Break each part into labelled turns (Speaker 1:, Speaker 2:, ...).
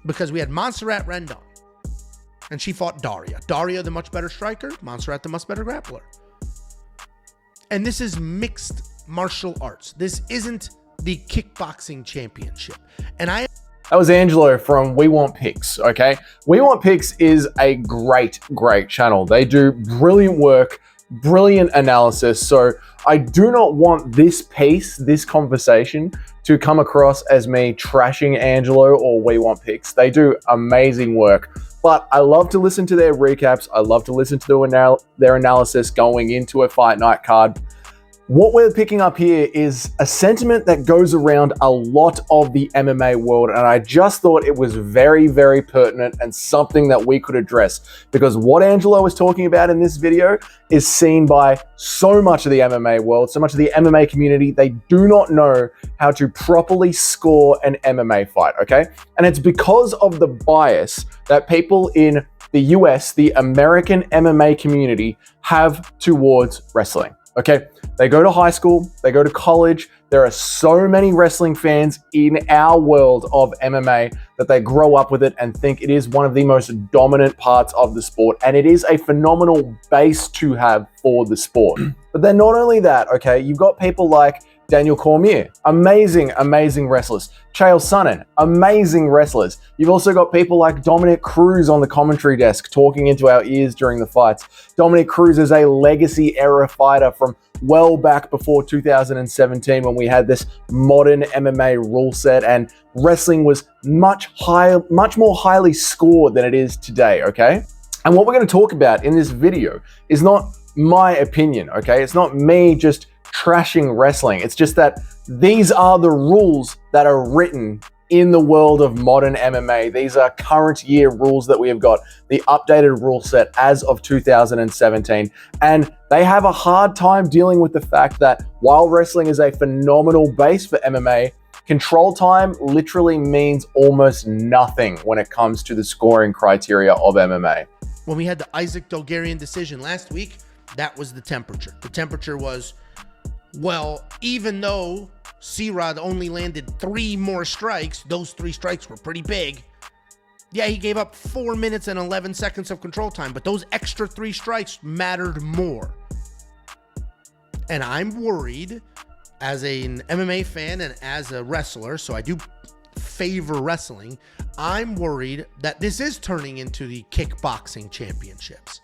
Speaker 1: because we had Montserrat Rendon, and she fought Daria. Daria, the much better striker, Montserrat, the much better grappler. And this is mixed martial arts. This isn't the kickboxing championship. And
Speaker 2: that was Angelo from We Want Picks, okay? We Want Picks is a great channel. They do brilliant work, brilliant analysis. So I do not want this conversation to come across as me trashing Angelo or We Want Picks. They do amazing work, but I love to listen to their recaps. I love to listen to their analysis going into a fight night card. What we're picking up here is a sentiment that goes around a lot of the MMA world, and I just thought it was very pertinent and something that we could address, because what Angelo was talking about in this video is seen by so much of the MMA world, so much of the MMA community. They do not know how to properly score an MMA fight, okay? And it's because of the bias that people in the US, the American MMA community, have towards wrestling. Okay, they go to high school, they go to college. There are so many wrestling fans in our world of MMA that they grow up with it and think it is one of the most dominant parts of the sport. And it is a phenomenal base to have for the sport. But then not only that, okay, you've got people like Daniel Cormier, amazing wrestlers. Chael Sonnen, amazing wrestlers. You've also got people like Dominic Cruz on the commentary desk talking into our ears during the fights. Dominic Cruz is a legacy era fighter from well back before 2017 when we had this modern MMA rule set and wrestling was much more highly scored than it is today, okay? And what we're going to talk about in this video is not my opinion, okay? It's not me just trashing wrestling. It's just that these are the rules that are written in the world of modern MMA. These are current year rules that we have got, the updated rule set as of 2017. And they have a hard time dealing with the fact that while wrestling is a phenomenal base for MMA, control time literally means almost nothing when it comes to the scoring criteria of MMA.
Speaker 1: When we had the Isaac Dogarian decision last week, that was the temperature. The temperature was, well, even though C-Rod only landed 3 more strikes, those 3 strikes were pretty big. Yeah, he gave up 4 minutes and 11 seconds of control time, but those extra 3 strikes mattered more. And I'm worried as an MMA fan and as a wrestler, so I do favor wrestling, I'm worried that this is turning into the kickboxing championships.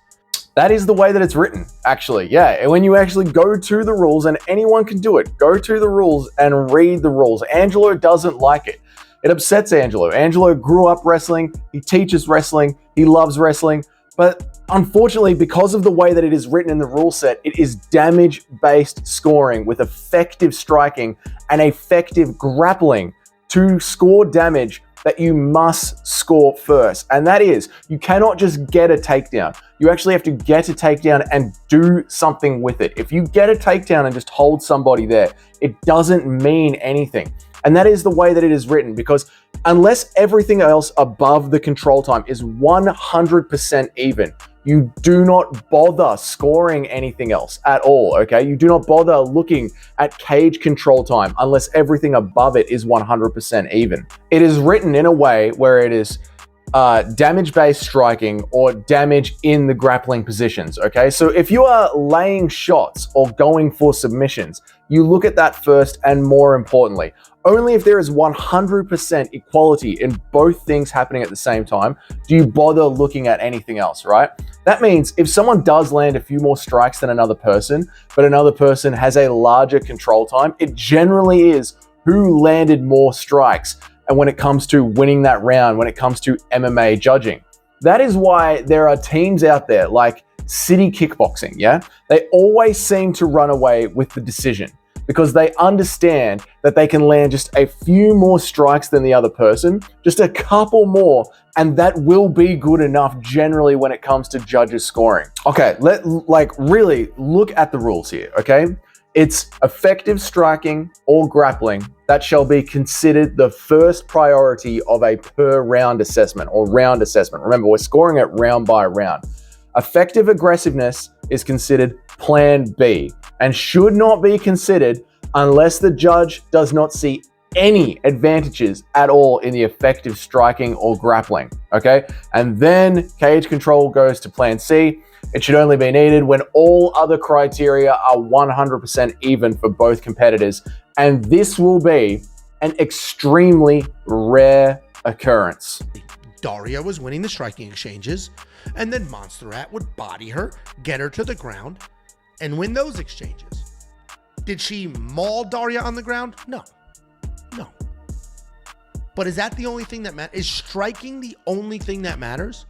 Speaker 2: That is the way that it's written, actually. Yeah, and when you actually go to the rules, and anyone can do it, go to the rules and read the rules. Angelo doesn't like it. It upsets Angelo. Angelo grew up wrestling. He teaches wrestling. He loves wrestling. But unfortunately, because of the way that it is written in the rule set, it is damage-based scoring with effective striking and effective grappling to score damage that you must score first. And that is, you cannot just get a takedown. You actually have to get a takedown and do something with it. If you get a takedown and just hold somebody there, it doesn't mean anything. And that is the way that it is written, because unless everything else above the control time is 100% even, you do not bother scoring anything else at all, okay? You do not bother looking at cage control time unless everything above it is 100% even. It is written in a way where it is damage-based striking or damage in the grappling positions, okay? So if you are laying shots or going for submissions, you look at that first, and more importantly, only if there is 100% equality in both things happening at the same time do you bother looking at anything else, right? That means if someone does land a few more strikes than another person, but another person has a larger control time, it generally is who landed more strikes. And when it comes to winning that round, when it comes to MMA judging, that is why there are teams out there like City Kickboxing, yeah? They always seem to run away with the decision because they understand that they can land just a few more strikes than the other person, just a couple more, and that will be good enough generally when it comes to judges scoring. Okay, really look at the rules here, okay? It's effective striking or grappling that shall be considered the first priority of a per round assessment or round assessment. Remember, we're scoring it round by round. Effective aggressiveness is considered plan B and should not be considered unless the judge does not see any advantages at all in the effective striking or grappling, okay? And then cage control goes to plan C. It should only be needed when all other criteria are 100% even for both competitors. And this will be an extremely rare occurrence.
Speaker 1: Daria was winning the striking exchanges, and then Montserrat would body her, get her to the ground, and win those exchanges. Did she maul Daria on the ground? No. No. But is that the only thing that matters? Is striking the only thing that matters?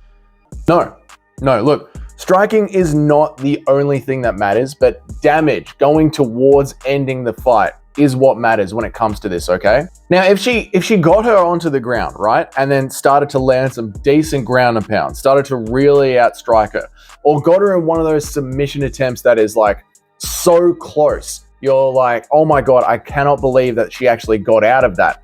Speaker 2: No. No, look, striking is not the only thing that matters, but damage going towards ending the fight is what matters when it comes to this, okay? Now, if she got her onto the ground, right, and then started to land some decent ground and pound, started to really outstrike her, or got her in one of those submission attempts that is like so close, you're like, oh my God, I cannot believe that she actually got out of that,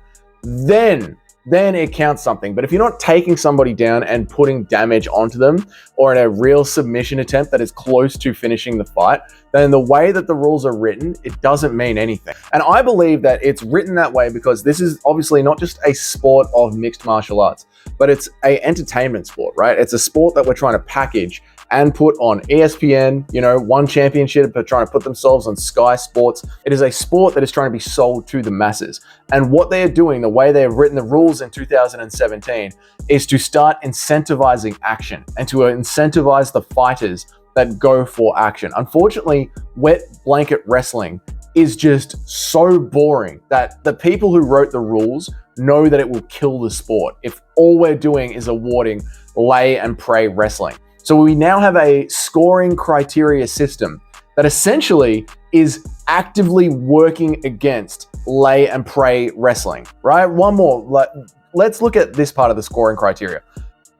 Speaker 2: then it counts something. But if you're not taking somebody down and putting damage onto them, or in a real submission attempt that is close to finishing the fight, then the way that the rules are written, it doesn't mean anything. And I believe that it's written that way because this is obviously not just a sport of mixed martial arts, but it's an entertainment sport, right? It's a sport that we're trying to package and put on ESPN, One Championship, but trying to put themselves on Sky Sports. It is a sport that is trying to be sold to the masses. And what they are doing, the way they have written the rules in 2017, is to start incentivizing action and to incentivize the fighters that go for action. Unfortunately, wet blanket wrestling is just so boring that the people who wrote the rules know that it will kill the sport if all we're doing is awarding lay and pray wrestling. So we now have a scoring criteria system that essentially is actively working against lay and pray wrestling, right? One more, let's look at this part of the scoring criteria.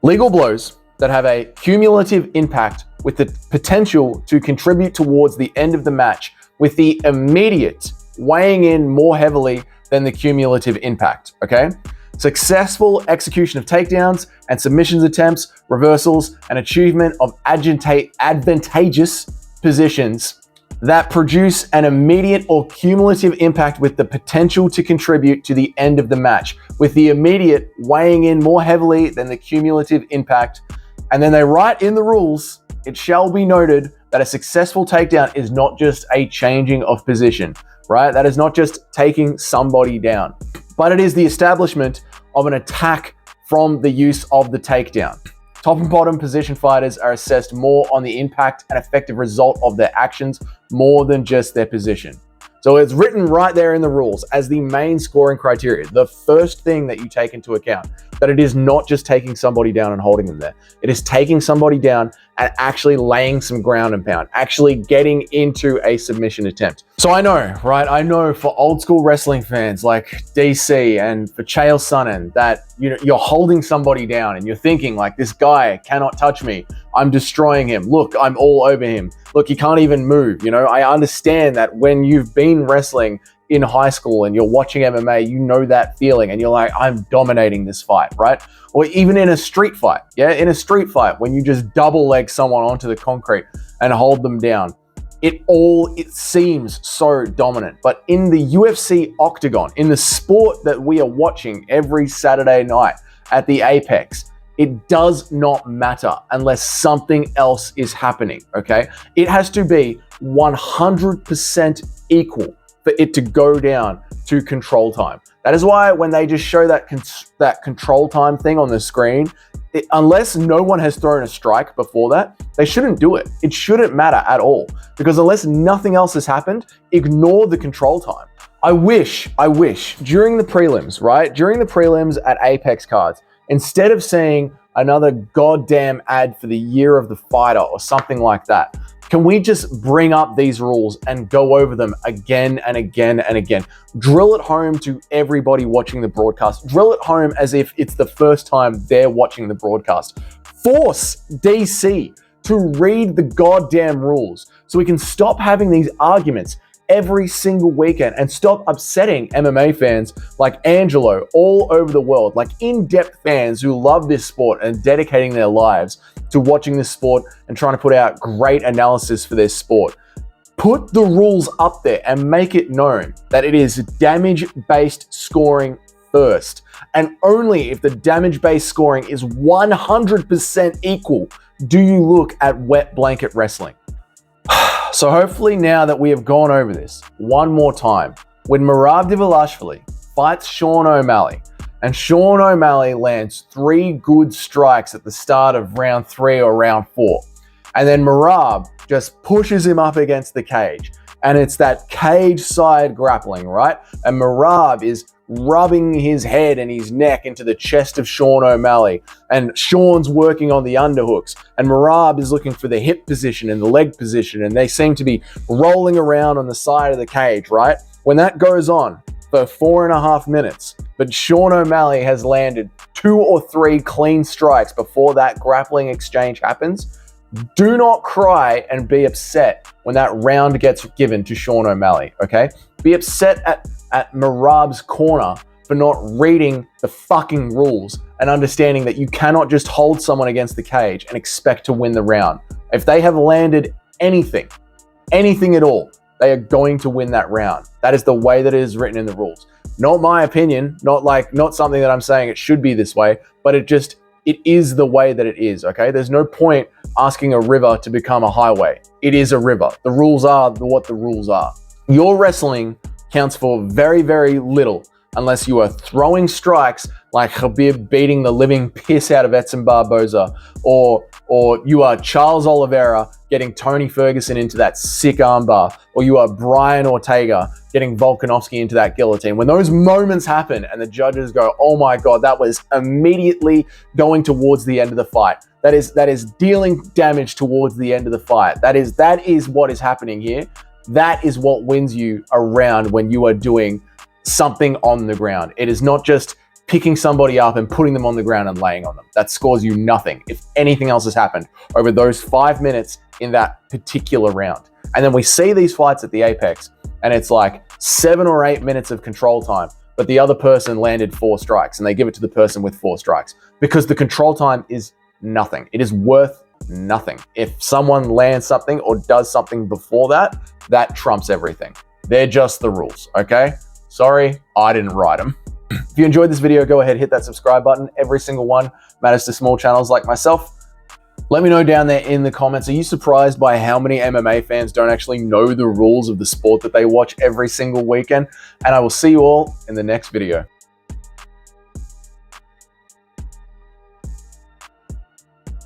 Speaker 2: Legal blows that have a cumulative impact with the potential to contribute towards the end of the match, with the immediate weighing in more heavily than the cumulative impact, okay? Successful execution of takedowns and submissions attempts, reversals, and achievement of advantageous positions that produce an immediate or cumulative impact with the potential to contribute to the end of the match, with the immediate weighing in more heavily than the cumulative impact. And then they write in the rules, it shall be noted that a successful takedown is not just a changing of position, right? That is not just taking somebody down, but it is the establishment of an attack from the use of the takedown. Top and bottom position fighters are assessed more on the impact and effective result of their actions more than just their position. So it's written right there in the rules as the main scoring criteria, the first thing that you take into account, that it is not just taking somebody down and holding them there. It is taking somebody down and actually laying some ground and pound, actually getting into a submission attempt. So I know, right? I know for old school wrestling fans like DC and for Chael Sonnen that you're holding somebody down and you're thinking like, this guy cannot touch me. I'm destroying him. Look, I'm all over him. Look, he can't even move. I understand that when you've been wrestling in high school and you're watching MMA, you know that feeling and you're like, I'm dominating this fight, right? Or even in a street fight, in a street fight, when you just double leg someone onto the concrete and hold them down, it seems so dominant. But in the UFC octagon, in the sport that we are watching every Saturday night at the Apex, it does not matter unless something else is happening, okay? It has to be 100% equal for it to go down to control time. That is why when they just show that control time thing on the screen, unless no one has thrown a strike before that, they shouldn't do it. It shouldn't matter at all, because unless nothing else has happened, ignore the control time. I wish during the prelims, right? During the prelims at Apex cards, instead of saying another goddamn ad for the year of the fighter or something like that, can we just bring up these rules and go over them again and again and again? Drill it home to everybody watching the broadcast. Drill it home as if it's the first time they're watching the broadcast. Force DC to read the goddamn rules so we can stop having these arguments every single weekend and stop upsetting MMA fans like Angelo all over the world, like in-depth fans who love this sport and dedicating their lives to watching this sport and trying to put out great analysis for their sport. Put the rules up there and make it known that it is damage-based scoring first. And only if the damage-based scoring is 100% equal do you look at wet blanket wrestling. So hopefully now that we have gone over this one more time, when Merab Dvalishvili fights Sean O'Malley, and Sean O'Malley lands 3 good strikes at the start of round 3 or round 4, and then Merab just pushes him up against the cage, and it's that cage side grappling, right? And Merab is rubbing his head and his neck into the chest of Sean O'Malley, and Sean's working on the underhooks, and Merab is looking for the hip position and the leg position, and they seem to be rolling around on the side of the cage, right? When that goes on for 4.5 minutes, but Sean O'Malley has landed 2 or 3 clean strikes before that grappling exchange happens, do not cry and be upset when that round gets given to Sean O'Malley, okay? Be upset at Merab's corner for not reading the fucking rules and understanding that you cannot just hold someone against the cage and expect to win the round. If they have landed anything at all, they are going to win that round. That is the way that it is written in the rules. Not my opinion, not something that I'm saying it should be this way, but it is the way that it is, okay? There's no point asking a river to become a highway. It is a river. The rules are what the rules are. Your wrestling counts for very, very little unless you are throwing strikes like Khabib beating the living piss out of Edson Barboza, or you are Charles Oliveira getting Tony Ferguson into that sick armbar, or you are Brian Ortega getting Volkanovski into that guillotine. When those moments happen and the judges go, oh my God, that was immediately going towards the end of the fight. That is dealing damage towards the end of the fight. That is what is happening here. That is what wins you a round when you are doing something on the ground. It is not just picking somebody up and putting them on the ground and laying on them. That scores you nothing if anything else has happened over those 5 minutes in that particular round. And then we see these fights at the Apex, and it's like 7 or 8 minutes of control time, but the other person landed 4 strikes, and they give it to the person with 4 strikes because the control time is nothing. It is worth nothing. If someone lands something or does something before that, that trumps everything. They're just the rules, okay? Sorry, I didn't write them. If you enjoyed this video, go ahead, hit that subscribe button. Every single one matters to small channels like myself. Let me know down there in the comments, are you surprised by how many MMA fans don't actually know the rules of the sport that they watch every single weekend? And I will see you all in the next video.